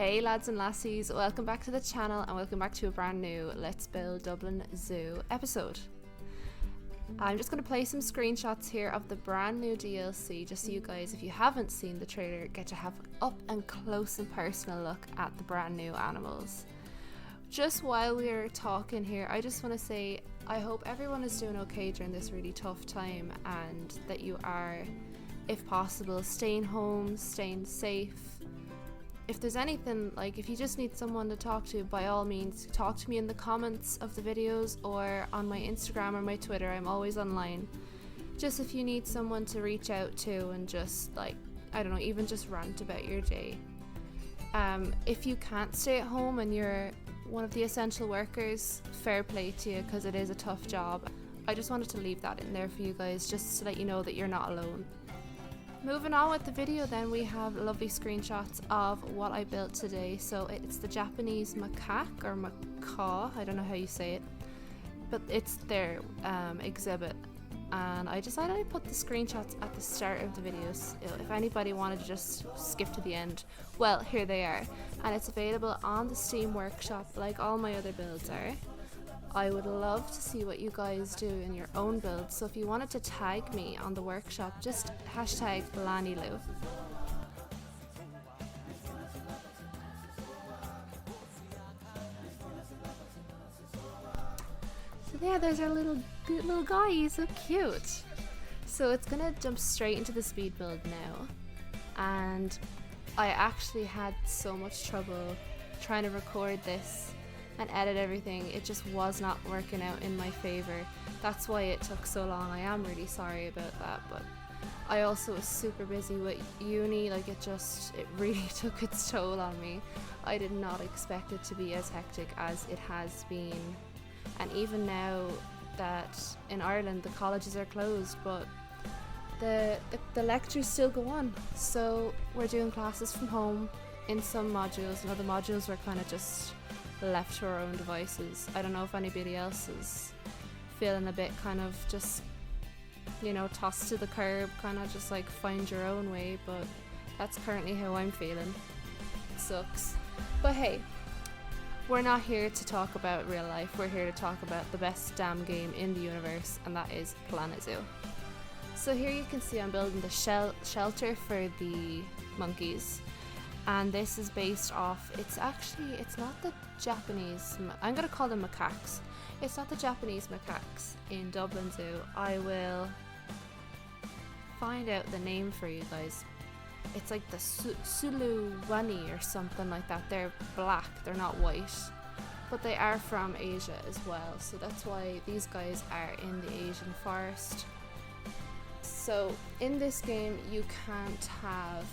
Hey lads and lassies, welcome back to the channel and welcome back to a brand new Let's Build Dublin Zoo episode. I'm just going to play some screenshots here of the brand new DLC just so you guys, if you haven't seen the trailer, get to have an up and close and personal look at the brand new animals. Just while we're talking here, I just want to say I hope everyone is doing okay during this really tough time and that you are, if possible, staying home, staying safe. If there's anything, like if you just need someone to talk to, by all means talk to me in the comments of the videos or on my Instagram or my Twitter. I'm always online. Just if you need someone to reach out to and just like, I don't know, even just rant about your day. If you can't stay at home and you're one of the essential workers, fair play to you because it is a tough job. I just wanted to leave that in there for you guys just to let you know that you're not alone. Moving on with the video then, we have lovely screenshots of what I built today. So it's the Japanese macaque or macaque, I don't know how you say it, but it's their exhibit. And I decided I'd put the screenshots at the start of the videos. If anybody wanted to just skip to the end, well, here they are. And it's available on the Steam Workshop like all my other builds are. I would love to see what you guys do in your own builds, so if you wanted to tag me on the workshop, just hashtag Lanilou. So yeah, there's our little guy, he's so cute. So it's gonna jump straight into the speed build now, and I actually had so much trouble trying to record this and edit everything. It just was not working out in my favor. That's why it took so long. I am really sorry about that, but I also was super busy with uni. Like it really took its toll on me. I did not expect it to be as hectic as it has been. And even now that in Ireland the colleges are closed, but the lectures still go on. So we're doing classes from home in some modules, and other modules were kind of just left to our own devices. I don't know if anybody else is feeling a bit kind of just, you know, tossed to the curb, kind of just like find your own way, but that's currently how I'm feeling. It sucks. But hey, we're not here to talk about real life, we're here to talk about the best damn game in the universe, and that is planetzoo. So here you can see I'm building the shelter for the monkeys. And this is based off, it's not the Japanese, I'm going to call them macaques. It's not the Japanese macaques in Dublin Zoo. I will find out the name for you guys. It's like the Suluwani or something like that. They're black, they're not white. But they are from Asia as well. So that's why these guys are in the Asian forest. So in this game you can't have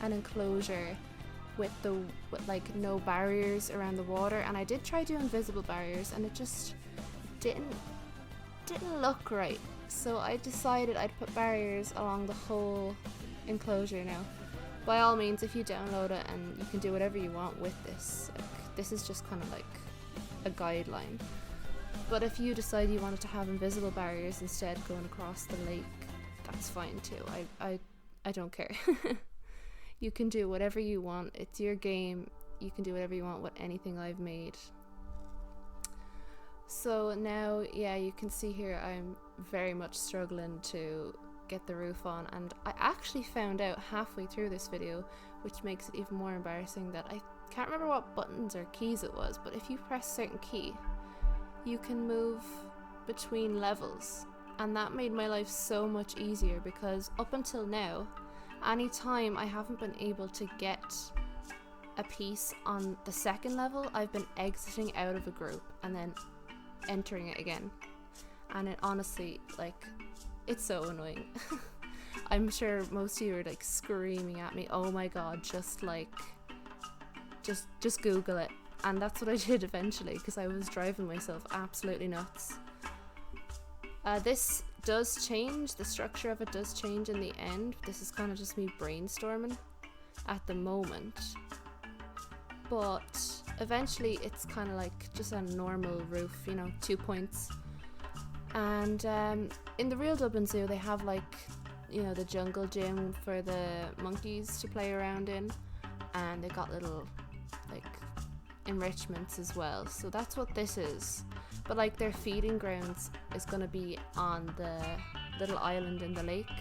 an enclosure with like no barriers around the water, and I did try doing visible barriers and it just didn't look right, so I decided I'd put barriers along the whole enclosure. Now by all means, if you download it, and you can do whatever you want with this, like, this is just kind of like a guideline, but if you decide you wanted to have invisible barriers instead going across the lake, that's fine too. I don't care. You can do whatever you want. It's your game. You can do whatever you want with anything I've made. So now, yeah, you can see here I'm very much struggling to get the roof on, and I actually found out halfway through this video, which makes it even more embarrassing, that I can't remember what buttons or keys it was, but if you press a certain key, you can move between levels, and that made my life so much easier, because up until now, anytime I haven't been able to get a piece on the second level, I've been exiting out of a group and then entering it again, and it honestly, like, it's so annoying. I'm sure most of you are like screaming at me, oh my god, just Google it, and that's what I did eventually because I was driving myself absolutely nuts. This does change, the structure of it does change in the end. This is kind of just me brainstorming at the moment, but eventually it's kind of like just a normal roof, you know, 2 points. And in the real Dublin Zoo they have, like, you know, the jungle gym for the monkeys to play around in, and they got little like enrichments as well. So that's what this is. But like their feeding grounds is going to be on the little island in the lake,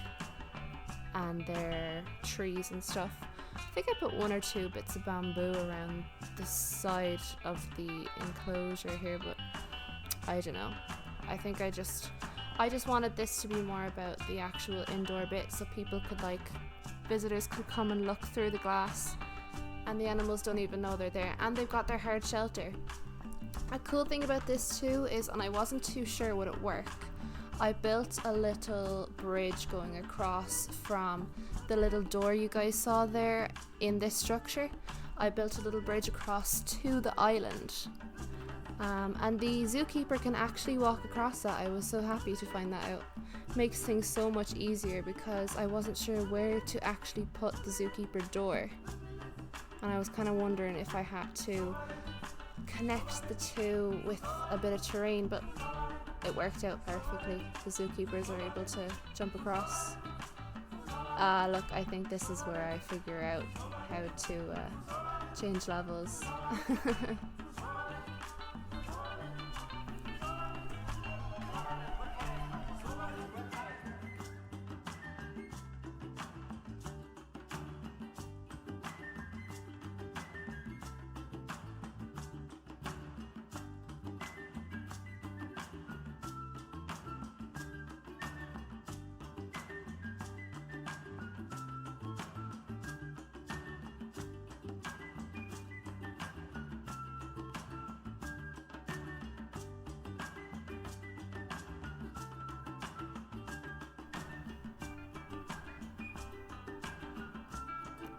and their trees and stuff. I think I put 1 or 2 bits of bamboo around the side of the enclosure here, but I don't know. I think I just wanted this to be more about the actual indoor bit, so people could visitors could come and look through the glass and the animals don't even know they're there, and they've got their hard shelter. A cool thing about this too is, and I wasn't too sure would it work, I built a little bridge going across from the little door you guys saw there in this structure. I built a little bridge across to the island, and the zookeeper can actually walk across that. I was so happy to find that out. Makes things so much easier because I wasn't sure where to actually put the zookeeper door, and I was kind of wondering if I had to connect the two with a bit of terrain, but it worked out perfectly. The zookeepers are able to jump across. Look, I think this is where I figure out how to change levels.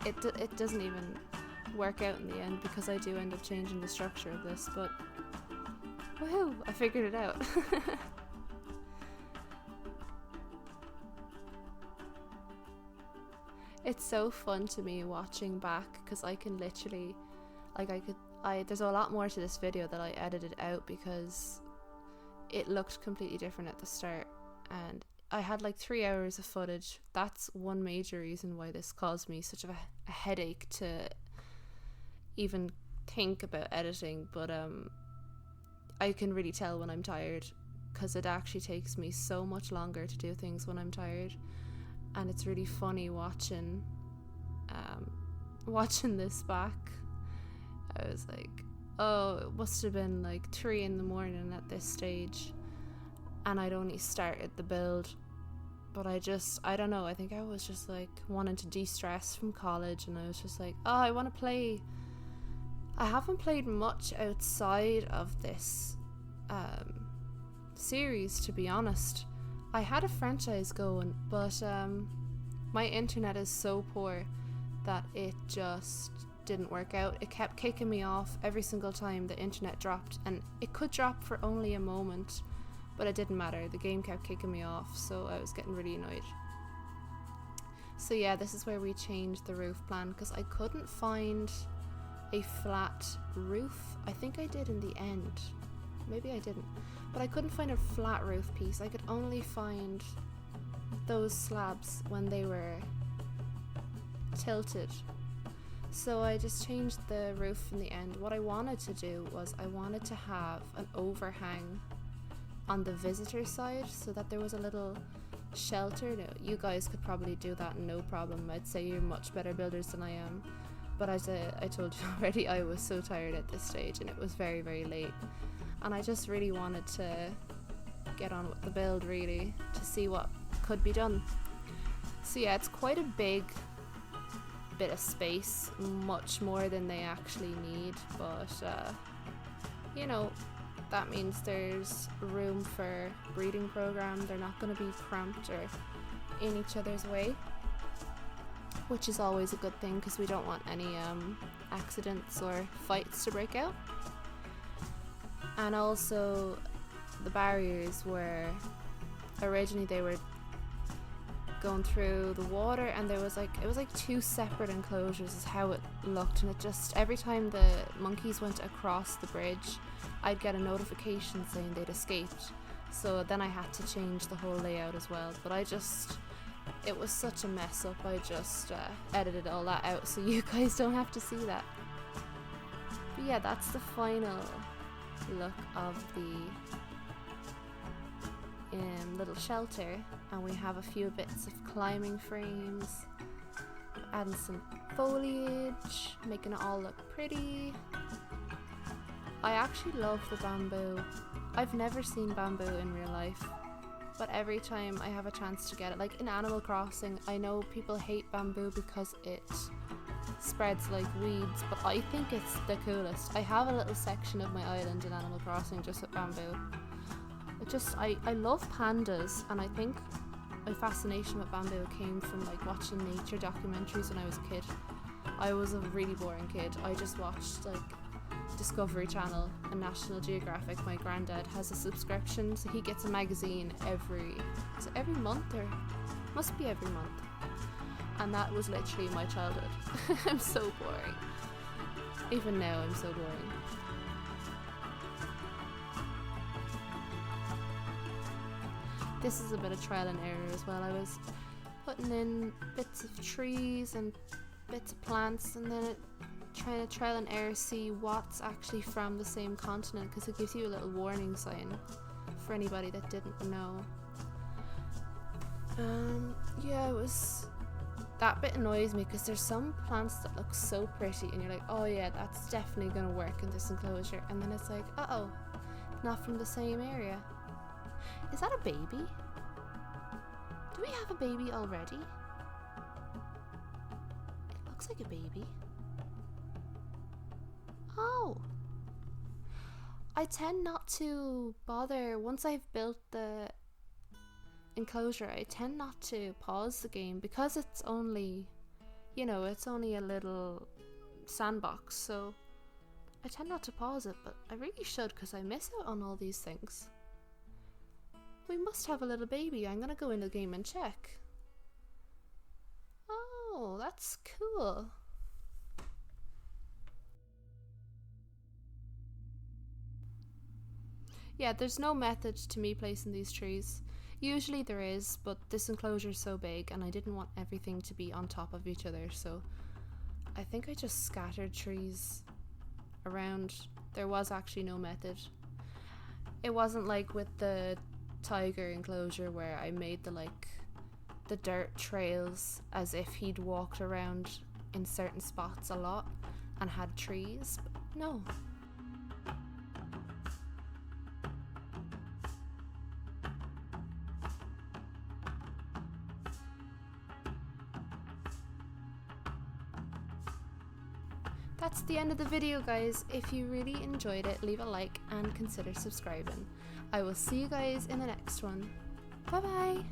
It doesn't even work out in the end because I do end up changing the structure of this, but woohoo, I figured it out. It's so fun to me watching back because I can literally, there's a lot more to this video that I edited out because it looked completely different at the start, and I had 3 hours of footage. That's one major reason why this caused me such a headache to even think about editing, but I can really tell when I'm tired because it actually takes me so much longer to do things when I'm tired, and it's really funny watching this back. I was like, oh, it must have been 3 in the morning at this stage, and I'd only started the build. But I don't know, I think I was just wanting to de-stress from college, and I was just like, oh, I want to play. I haven't played much outside of this series, to be honest. I had a franchise going, but my internet is so poor that it just didn't work out. It kept kicking me off every single time the internet dropped, and it could drop for only a moment, but it didn't matter. The game kept kicking me off, so I was getting really annoyed. So yeah, this is where we changed the roof plan because I couldn't find a flat roof. I think I did in the end. Maybe I didn't. But I couldn't find a flat roof piece. I could only find those slabs when they were tilted. So I just changed the roof in the end. What I wanted to do was I wanted to have an overhang on the visitor side so that there was a little shelter. Now, you guys could probably do that no problem. I'd say you're much better builders than I am, but as I told you already, I was so tired at this stage and it was very, very late, and I just really wanted to get on with the build really to see what could be done. So yeah, it's quite a big bit of space, much more than they actually need, but you know, that means there's room for breeding program. They're not going to be cramped or in each other's way, which is always a good thing because we don't want any accidents or fights to break out. And also the barriers were originally they were going through the water, and there was it was 2 separate enclosures is how it looked, and it just every time the monkeys went across the bridge I'd get a notification saying they'd escaped. So then I had to change the whole layout as well, but it was such a mess up. I just edited all that out so you guys don't have to see that. But yeah, that's the final look of the little shelter, and we have a few bits of climbing frames, adding some foliage, making it all look pretty. I actually love the bamboo. I've never seen bamboo in real life, but every time I have a chance to get it, like in Animal Crossing, I know people hate bamboo because it spreads like weeds, but I think it's the coolest. I have a little section of my island in Animal Crossing just with bamboo. I love pandas, and I think my fascination with bamboo came from like watching nature documentaries when I was a kid. I was a really boring kid. I just watched like Discovery Channel and National Geographic. My granddad has a subscription, so he gets a magazine every month, or must be every month. And that was literally my childhood. I'm so boring. Even now I'm so boring. This is a bit of trial and error as well. I was putting in bits of trees and bits of plants, and then trying to trial and error see what's actually from the same continent, because it gives you a little warning sign for anybody that didn't know. Yeah, that bit annoys me because there's some plants that look so pretty and you're like, oh yeah, that's definitely gonna work in this enclosure, and then it's like, uh-oh, not from the same area. Is that a baby? Do we have a baby already? It looks like a baby. Oh! I tend not to bother, once I've built the enclosure, I tend not to pause the game because it's only, it's only a little sandbox, so I tend not to pause it, but I really should because I miss out on all these things. We must have a little baby. I'm gonna go in the game and check. Oh, that's cool. Yeah, there's no method to me placing these trees. Usually there is, but this enclosure is so big and I didn't want everything to be on top of each other, so I think I just scattered trees around. There was actually no method. It wasn't like with the tiger enclosure where I made the dirt trails as if he'd walked around in certain spots a lot and had trees. But no. That's the end of the video, guys. If you really enjoyed it, leave a like and consider subscribing. I will see you guys in the next one. Bye bye!